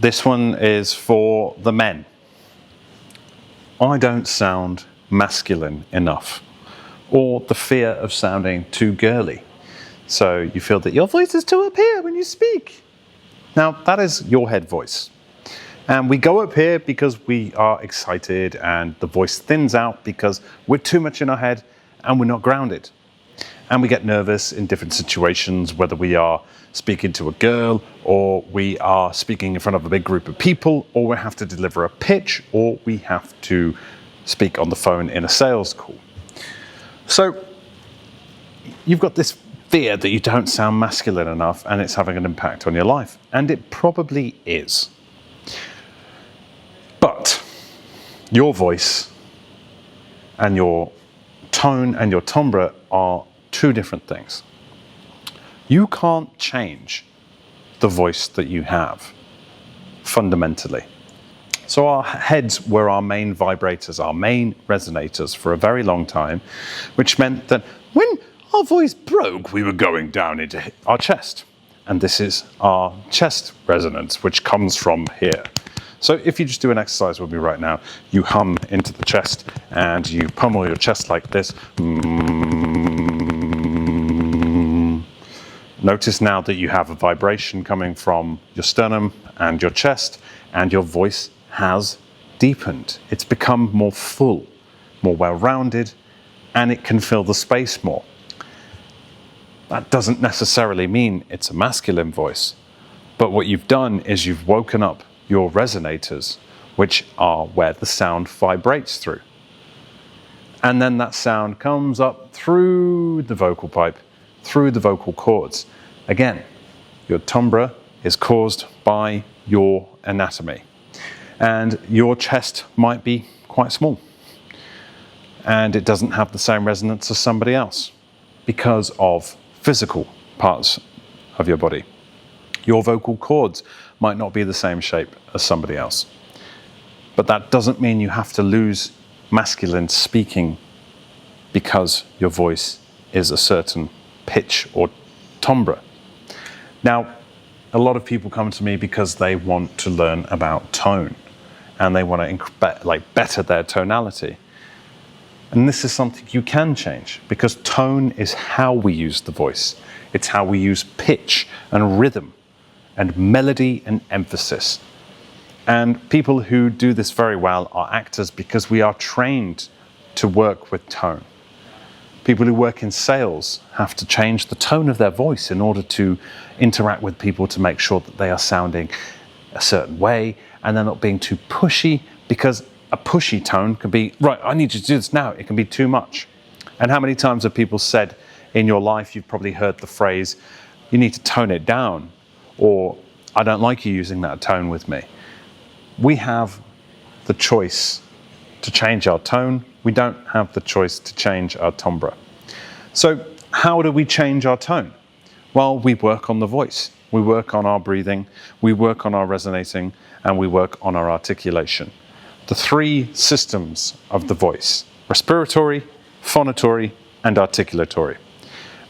This one is for the men. I don't sound masculine enough, or the fear of sounding too girly. So you feel that your voice is too up here when you speak. Now, that is your head voice. And we go up here because we are excited, and the voice thins out because we're too much in our head and we're not grounded. And we get nervous in different situations, whether we are speaking to a girl, or we are speaking in front of a big group of people, or we have to deliver a pitch, or we have to speak on the phone in a sales call. So you've got this fear that you don't sound masculine enough, and it's having an impact on your life. And it probably is. But your voice and your tone and your timbre are two different things. You can't change the voice that you have, fundamentally. So our heads were our main vibrators, our main resonators for a very long time, which meant that when our voice broke, we were going down into our chest. And this is our chest resonance, which comes from here. So if you just do an exercise with me right now, you hum into the chest and you pummel your chest like this. Notice now that you have a vibration coming from your sternum and your chest, and your voice has deepened. It's become more full, more well-rounded, and it can fill the space more. That doesn't necessarily mean it's a masculine voice, but what you've done is you've woken up your resonators, which are where the sound vibrates through. And then that sound comes up through the vocal pipe, through the vocal cords. Again, your timbre is caused by your anatomy. And your chest might be quite small. And it doesn't have the same resonance as somebody else because of physical parts of your body. Your vocal cords might not be the same shape as somebody else. But that doesn't mean you have to lose masculine speaking because your voice is a certain pitch or timbre. Now, a lot of people come to me because they want to learn about tone and they want to better their tonality. And this is something you can change because tone is how we use the voice. It's how we use pitch and rhythm and melody and emphasis. And people who do this very well are actors because we are trained to work with tone. People who work in sales have to change the tone of their voice in order to interact with people to make sure that they are sounding a certain way and they're not being too pushy, because a pushy tone can be, right, I need you to do this now. It can be too much. And how many times have people said in your life, you've probably heard the phrase, you need to tone it down, or I don't like you using that tone with me. We have the choice to change our tone. We don't have the choice to change our timbre. So how do we change our tone? Well, we work on the voice. We work on our breathing, we work on our resonating, and we work on our articulation. The three systems of the voice: respiratory, phonatory, and articulatory.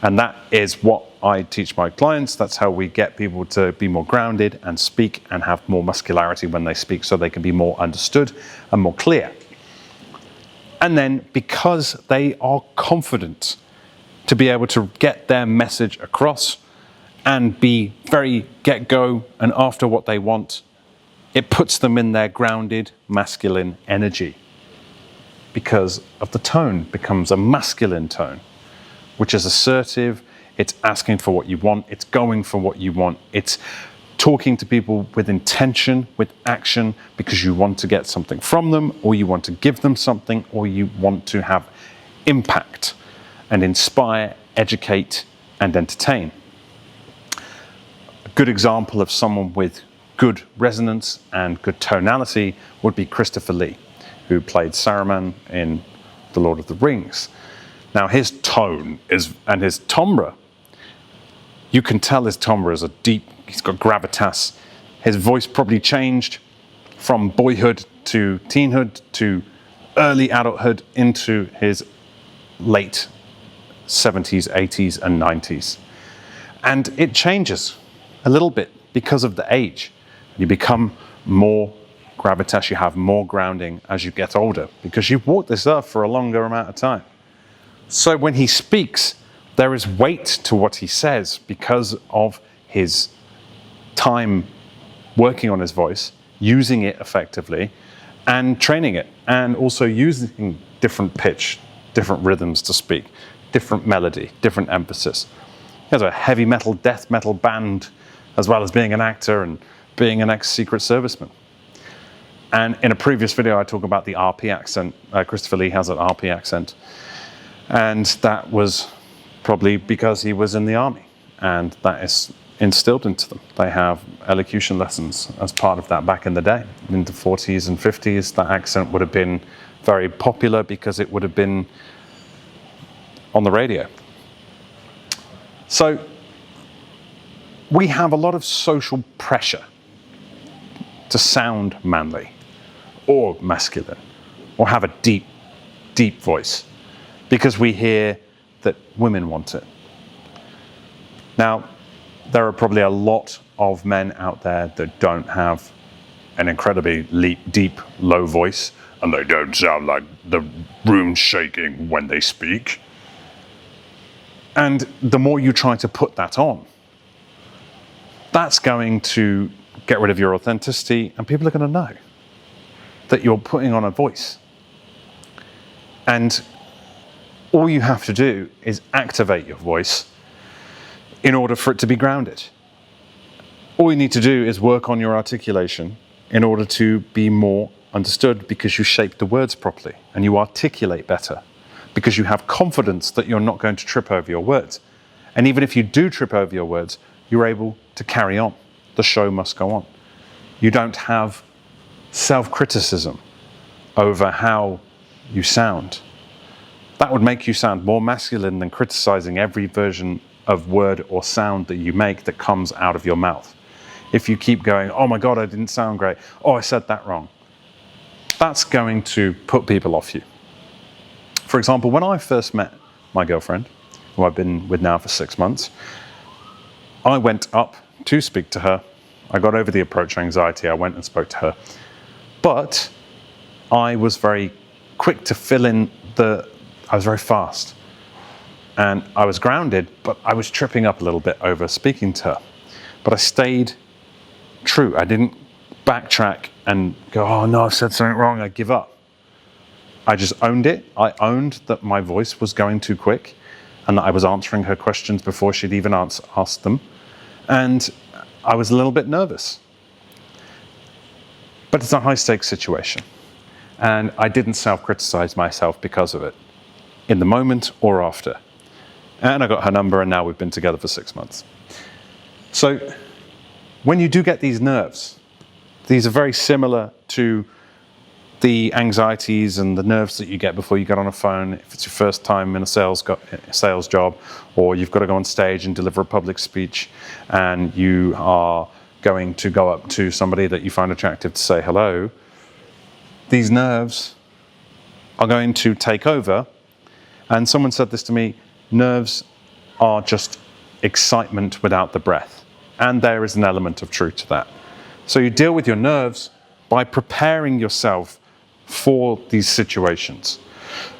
And that is what I teach my clients. That's how we get people to be more grounded and speak and have more muscularity when they speak, so they can be more understood and more clear. And then because they are confident to be able to get their message across and be very get-go and after what they want, it puts them in their grounded masculine energy, because of the tone becomes a masculine tone, which is assertive. It's asking for what you want. It's going for what you want. It's talking to people with intention, with action, because you want to get something from them, or you want to give them something, or you want to have impact and inspire, educate, and entertain. A good example of someone with good resonance and good tonality would be Christopher Lee, who played Saruman in The Lord of the Rings. Now his tone and his timbre, you can tell his timbre is a deep, he's got gravitas. His voice probably changed from boyhood to teenhood to early adulthood into his late 70s, 80s, and 90s. And it changes a little bit because of the age. You become more gravitas, you have more grounding as you get older because you've walked this earth for a longer amount of time. So when he speaks, there is weight to what he says because of his time working on his voice, using it effectively, and training it, and also using different pitch, different rhythms to speak, different melody, different emphasis. He has a heavy metal, death metal band, as well as being an actor and being an ex-Secret Serviceman. And in a previous video, I talk about the RP accent. Christopher Lee has an RP accent. And that was probably because he was in the army. And that is instilled into them. They have elocution lessons as part of that back in the day. In the 40s and 50s, that accent would have been very popular because it would have been on the radio. So we have a lot of social pressure to sound manly or masculine or have a deep, deep voice because we hear that women want it. Now, there are probably a lot of men out there that don't have an incredibly deep, low voice, and they don't sound like the room shaking when they speak. And the more you try to put that on, that's going to get rid of your authenticity, and people are going to know that you're putting on a voice. And all you have to do is activate your voice in order for it to be grounded. All you need to do is work on your articulation in order to be more understood because you shape the words properly and you articulate better because you have confidence that you're not going to trip over your words. And even if you do trip over your words, you're able to carry on. The show must go on. You don't have self-criticism over how you sound. That would make you sound more masculine than criticizing every version of word or sound that you make that comes out of your mouth. If you keep going, oh my God, I didn't sound great. Oh, I said that wrong. That's going to put people off you. For example, when I first met my girlfriend, who I've been with now for 6 months, I went up to speak to her. I got over the approach anxiety. I went and spoke to her. But I was very quick to fill in I was very fast. And I was grounded, but I was tripping up a little bit over speaking to her. But I stayed true. I didn't backtrack and go, oh no, I've said something wrong, I give up. I just owned it. I owned that my voice was going too quick and that I was answering her questions before she'd even asked them. And I was a little bit nervous. But it's a high-stakes situation. And I didn't self-criticize myself because of it, in the moment or after. And I got her number, and now we've been together for 6 months. So when you do get these nerves, these are very similar to the anxieties and the nerves that you get before you get on a phone, if it's your first time in a sales job, or you've got to go on stage and deliver a public speech, and you are going to go up to somebody that you find attractive to say hello. These nerves are going to take over. And someone said this to me, nerves are just excitement without the breath. And there is an element of truth to that. So you deal with your nerves by preparing yourself for these situations,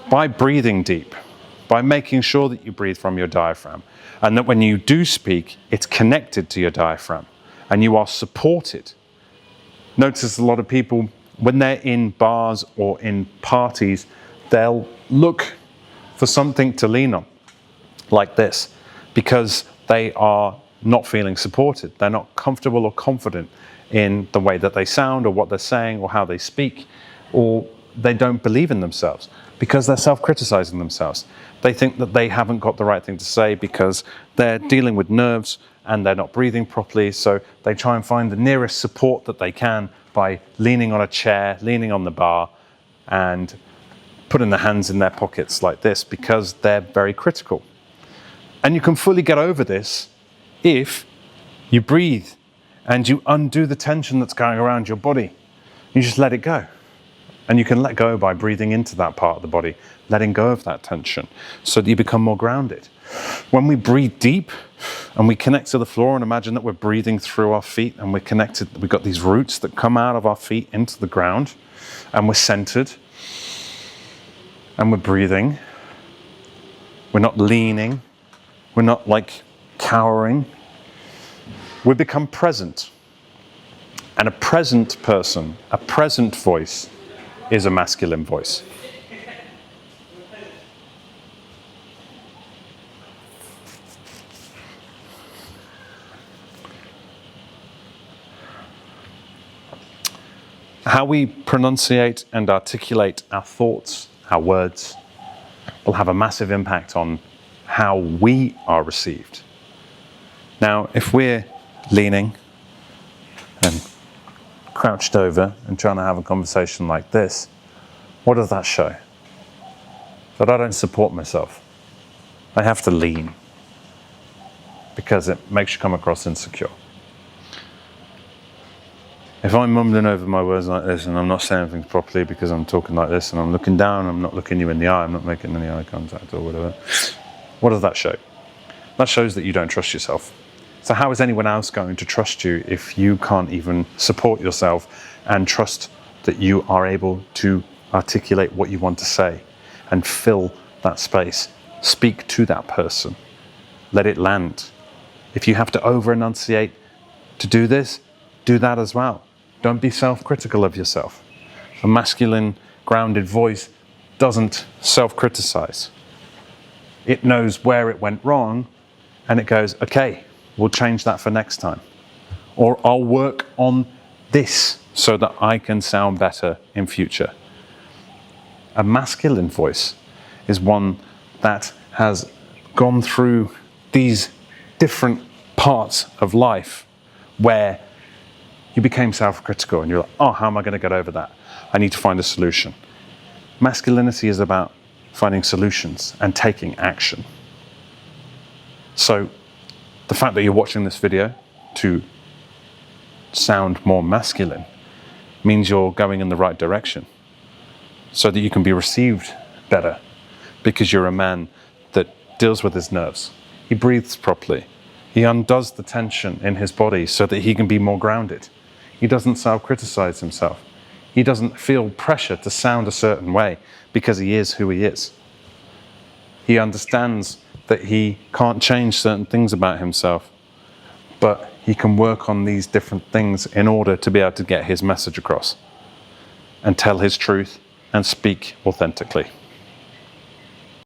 by breathing deep, by making sure that you breathe from your diaphragm, and that when you do speak, it's connected to your diaphragm, and you are supported. Notice a lot of people, when they're in bars or in parties, they'll look for something to lean on, like this, because they are not feeling supported. They're not comfortable or confident in the way that they sound or what they're saying or how they speak, or they don't believe in themselves because they're self-criticizing themselves. They think that they haven't got the right thing to say because they're dealing with nerves and they're not breathing properly, so they try and find the nearest support that they can by leaning on a chair, leaning on the bar, and putting their hands in their pockets like this because they're very critical. And you can fully get over this if you breathe and you undo the tension that's going around your body. You just let it go. And you can let go by breathing into that part of the body, letting go of that tension so that you become more grounded. When we breathe deep and we connect to the floor, and imagine that we're breathing through our feet and we're connected, we've got these roots that come out of our feet into the ground, and we're centered and we're breathing. We're not leaning. We're not like cowering. We become present. And a present person, a present voice, is a masculine voice. How we pronunciate and articulate our thoughts, our words, will have a massive impact on how we are received. Now, if we're leaning and crouched over and trying to have a conversation like this, what does that show? That I don't support myself. I have to lean because it makes you come across insecure. If I'm mumbling over my words like this and I'm not saying things properly because I'm talking like this and I'm looking down, I'm not looking you in the eye, I'm not making any eye contact or whatever, what does that show? That shows that you don't trust yourself. So how is anyone else going to trust you if you can't even support yourself and trust that you are able to articulate what you want to say and fill that space? Speak to that person. Let it land. If you have to over-enunciate to do this, do that as well. Don't be self-critical of yourself. A masculine, grounded voice doesn't self-criticize. It knows where it went wrong and it goes, okay, we'll change that for next time. Or I'll work on this so that I can sound better in future. A masculine voice is one that has gone through these different parts of life where you became self-critical and you're like, oh, how am I going to get over that? I need to find a solution. Masculinity is about finding solutions and taking action. So the fact that you're watching this video to sound more masculine means you're going in the right direction so that you can be received better because you're a man that deals with his nerves. He breathes properly. He undoes the tension in his body so that he can be more grounded. He doesn't self-criticize himself. He doesn't feel pressure to sound a certain way because he is who he is. He understands that he can't change certain things about himself, but he can work on these different things in order to be able to get his message across and tell his truth and speak authentically.